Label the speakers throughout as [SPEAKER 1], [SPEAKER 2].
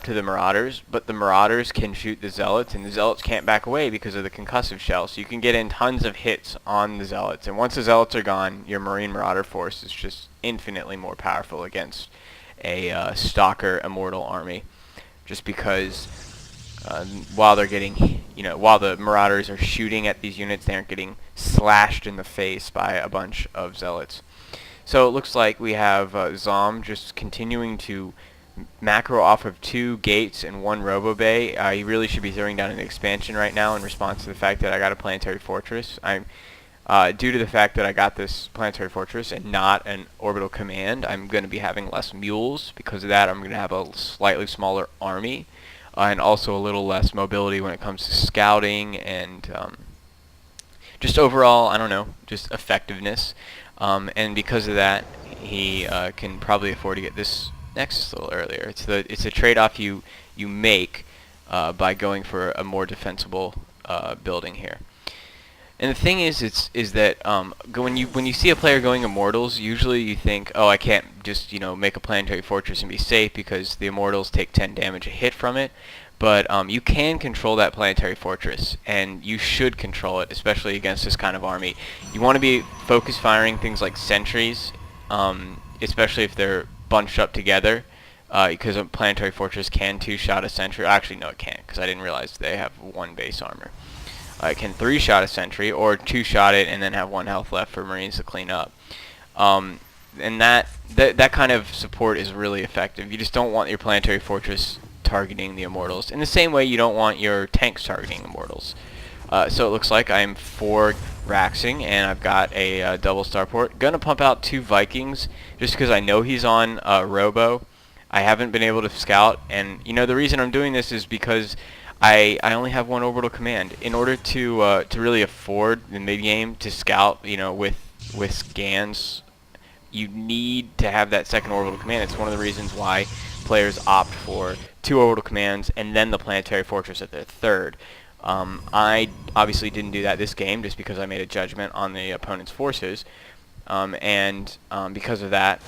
[SPEAKER 1] to the Marauders, but the Marauders can shoot the Zealots, and the Zealots can't back away because of the concussive shell. So you can get in tons of hits on the Zealots, and once the Zealots are gone, your Marine Marauder force is just infinitely more powerful against a Stalker Immortal army. Just because while they're getting, while the Marauders are shooting at these units, they aren't getting slashed in the face by a bunch of Zealots. So it looks like we have Zom just continuing to macro off of 2 gates and 1 Robo Bay. He really should be throwing down an expansion right now in response to the fact that I got a planetary fortress. I'm due to the fact that I got this planetary fortress and not an orbital command, I'm going to be having less mules. Because of that, I'm going to have a slightly smaller army and also a little less mobility when it comes to scouting and just overall, I don't know, just effectiveness. And because of that, he can probably afford to get this Nexus a little earlier. It's a trade-off you make by going for a more defensible building here. And the thing is that when you see a player going Immortals, usually you think, oh, I can't just make a planetary fortress and be safe because the Immortals take 10 damage a hit from it. But you can control that planetary fortress, and you should control it, especially against this kind of army. You want to be focus firing things like sentries, especially if they're bunched up together, because a planetary fortress can 2-shot a sentry. Actually, no, it can't, because I didn't realize they have 1 base armor. It can 3-shot a sentry, or 2-shot it and then have 1 health left for Marines to clean up. And that kind of support is really effective. You just don't want your planetary fortress targeting the Immortals. In the same way you don't want your tanks targeting Immortals. So it looks like I'm 4 Raxing, and I've got a double starport. Gonna pump out 2 Vikings, just because I know he's on Robo. I haven't been able to scout, and the reason I'm doing this is because I only have 1 orbital command. In order to really afford the mid game to scout, with scans, you need to have that 2nd orbital command. It's one of the reasons why players opt for 2 orbital commands and then the planetary fortress at their 3rd. I obviously didn't do that this game just because I made a judgment on the opponent's forces, and because of that,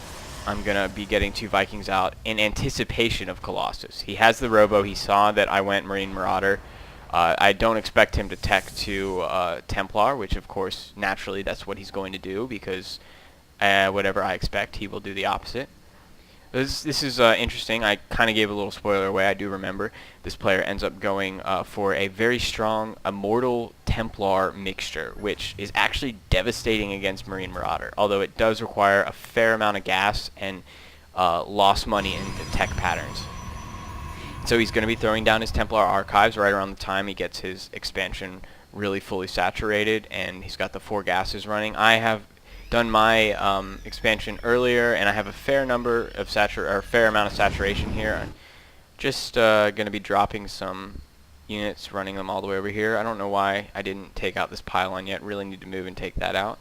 [SPEAKER 1] I'm going to be getting 2 Vikings out in anticipation of Colossus. He has the Robo. He saw that I went Marine Marauder. I don't expect him to tech to Templar, which of course naturally that's what he's going to do, because whatever I expect, he will do the opposite. This is interesting. I kind of gave a little spoiler away. I do remember this player ends up going for a very strong Immortal Templar mixture, which is actually devastating against Marine Marauder, although it does require a fair amount of gas and lost money in the tech patterns. So he's going to be throwing down his Templar archives right around the time he gets his expansion really fully saturated, and he's got the 4 gases running. I have done my expansion earlier, and I have a fair number of fair amount of saturation here. I'm just going to be dropping some units, running them all the way over here. I don't know why I didn't take out this pylon yet. Really need to move and take that out.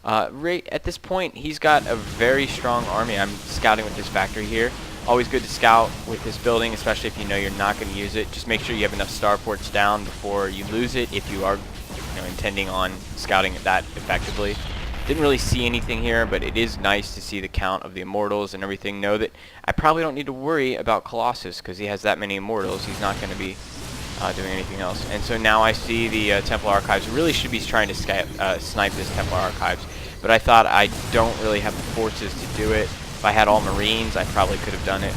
[SPEAKER 1] Right at this point, he's got a very strong army. I'm scouting with this factory here. Always good to scout with this building, especially if you know you're not going to use it. Just make sure you have enough starports down before you lose it if you are intending on scouting it that effectively. Didn't really see anything here, but it is nice to see the count of the Immortals and everything. Know that I probably don't need to worry about Colossus because he has that many Immortals. He's not going to be doing anything else. And so now I see the Templar Archives. Really should be trying to snipe this Templar Archives, but I thought I don't really have the forces to do it. If I had all Marines, I probably could have done it.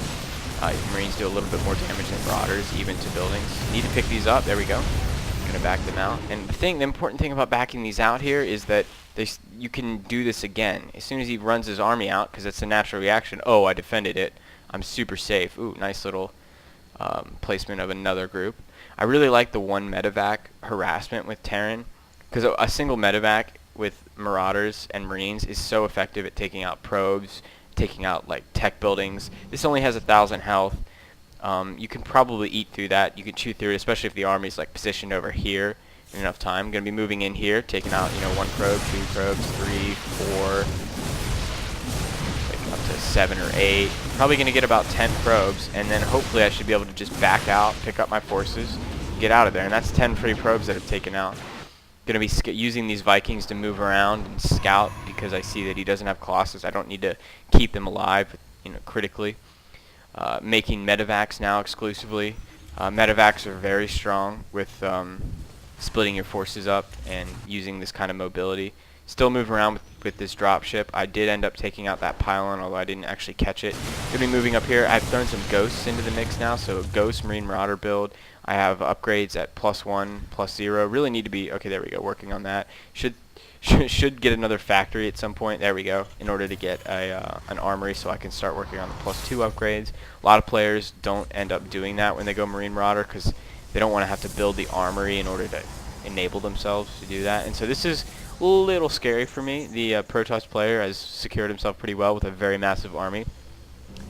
[SPEAKER 1] Marines do a little bit more damage than Marauders, even to buildings. Need to pick these up. There we go. Gonna back them out. And the important thing about backing these out here is that you can do this again. As soon as he runs his army out, because it's a natural reaction, oh, I defended it, I'm super safe. Ooh, nice little placement of another group. I really like the 1 medevac harassment with Terran, because a single medevac with Marauders and Marines is so effective at taking out probes, taking out like tech buildings. This only has 1,000 health. You can probably eat through that. You can chew through it, especially if the army's like positioned over here in enough time. I'm going to be moving in here, taking out 1 probe, 2 probes, 3, 4, like up to 7 or 8. Probably going to get about 10 probes, and then hopefully I should be able to just back out, pick up my forces, get out of there. And that's 10 free probes that I've taken out. Going to be using these Vikings to move around and scout because I see that he doesn't have Colossus. I don't need to keep them alive, critically. making medevacs now exclusively. Medevacs are very strong with splitting your forces up and using this kind of mobility. Still move around with this dropship. I did end up taking out that pylon, although I didn't actually catch it. Gonna be moving up here. I've thrown some ghosts into the mix now, so ghost Marine Marauder build. I have upgrades at +1, +0. Really need to be, okay, there we go, working on that. Should get another factory at some point. There we go, in order to get an armory, so I can start working on the +2 upgrades. A lot of players don't end up doing that when they go Marine Marauder because they don't want to have to build the armory in order to enable themselves to do that. And so this is a little scary for me. The Protoss player has secured himself pretty well with a very massive army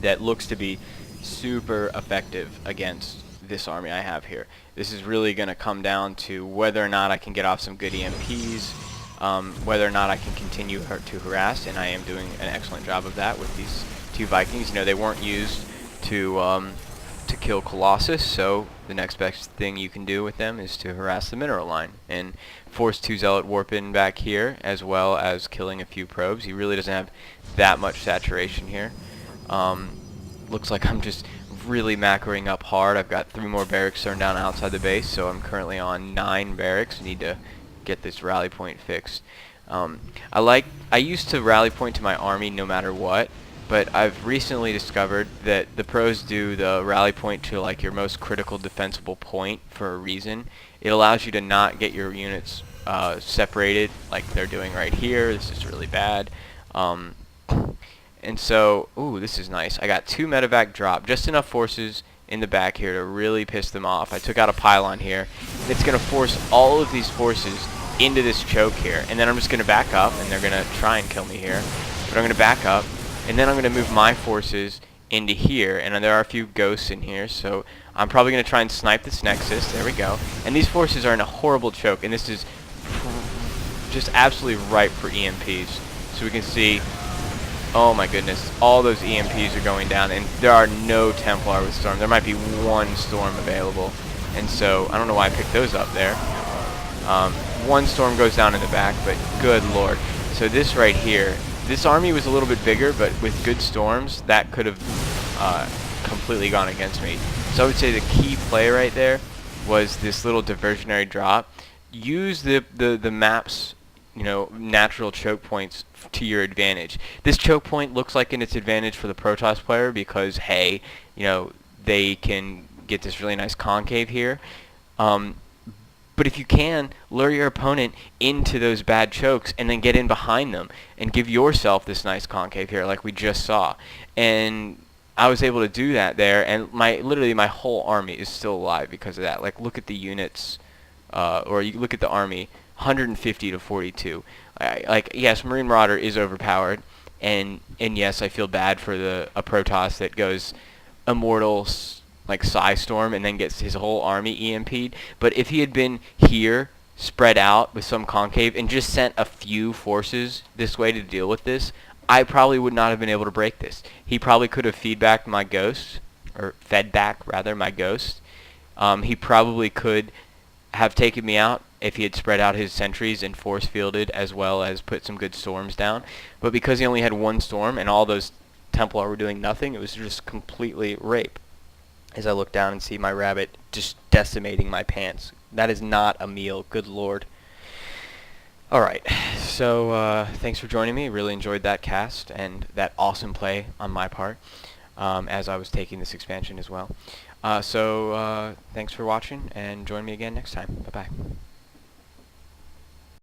[SPEAKER 1] that looks to be super effective against this army I have here. This is really going to come down to whether or not I can get off some good EMPs, whether or not I can continue to harass, and I am doing an excellent job of that with these 2 Vikings. You know, they weren't used to kill Colossus, so the next best thing you can do with them is to harass the mineral line and force 2 Zealot warp in back here, as well as killing a few probes. He really doesn't have that much saturation here. Looks like I'm just really macroing up hard. I've got 3 more barracks thrown down outside the base, so I'm currently on 9 barracks. Need to get this rally point fixed. I used to rally point to my army no matter what, but I've recently discovered that the pros do the rally point to like your most critical defensible point for a reason. It allows you to not get your units separated like they're doing right here. This is really bad. And so, ooh, this is nice. I got 2 medevac drop, just enough forces in the back here to really piss them off. I took out a pylon here. It's going to force all of these forces into this choke here, and then I'm just going to back up, and they're going to try and kill me here. But I'm going to back up, and then I'm going to move my forces into here, and there are a few ghosts in here, so I'm probably going to try and snipe this Nexus. There we go. And these forces are in a horrible choke, and this is just absolutely ripe for EMPs. So we can see, oh my goodness, all those EMPs are going down, and there are no Templar with Storm. There might be 1 Storm available, and so I don't know why I picked those up there. 1 Storm goes down in the back, but good lord. So this right here, this army was a little bit bigger, but with good storms, that could have completely gone against me. So I would say the key play right there was this little diversionary drop. Use the map's, you know, natural choke points to your advantage. This choke point looks like in its advantage for the Protoss player because, hey, you know, they can get this really nice concave here. But if you can, lure your opponent into those bad chokes and then get in behind them and give yourself this nice concave here like we just saw. And I was able to do that there, and literally my whole army is still alive because of that. Like, look at the units, or you look at the army, 150 to 42. Like, yes, Marine Marauder is overpowered, and yes, I feel bad for a Protoss that goes immortal, like Psystorm, and then gets his whole army EMP'd. But if he had been here, spread out with some concave, and just sent a few forces this way to deal with this, I probably would not have been able to break this. He probably could have fed back my ghost. He probably could have taken me out if he had spread out his sentries and force fielded as well as put some good storms down. But because he only had 1 storm and all those Templar were doing nothing, it was just completely rape. As I look down and see my rabbit just decimating my pants. That is not a meal, good lord. Alright, so thanks for joining me. Really enjoyed that cast and that awesome play on my part as I was taking this expansion as well. So thanks for watching, and join me again next time. Bye-bye.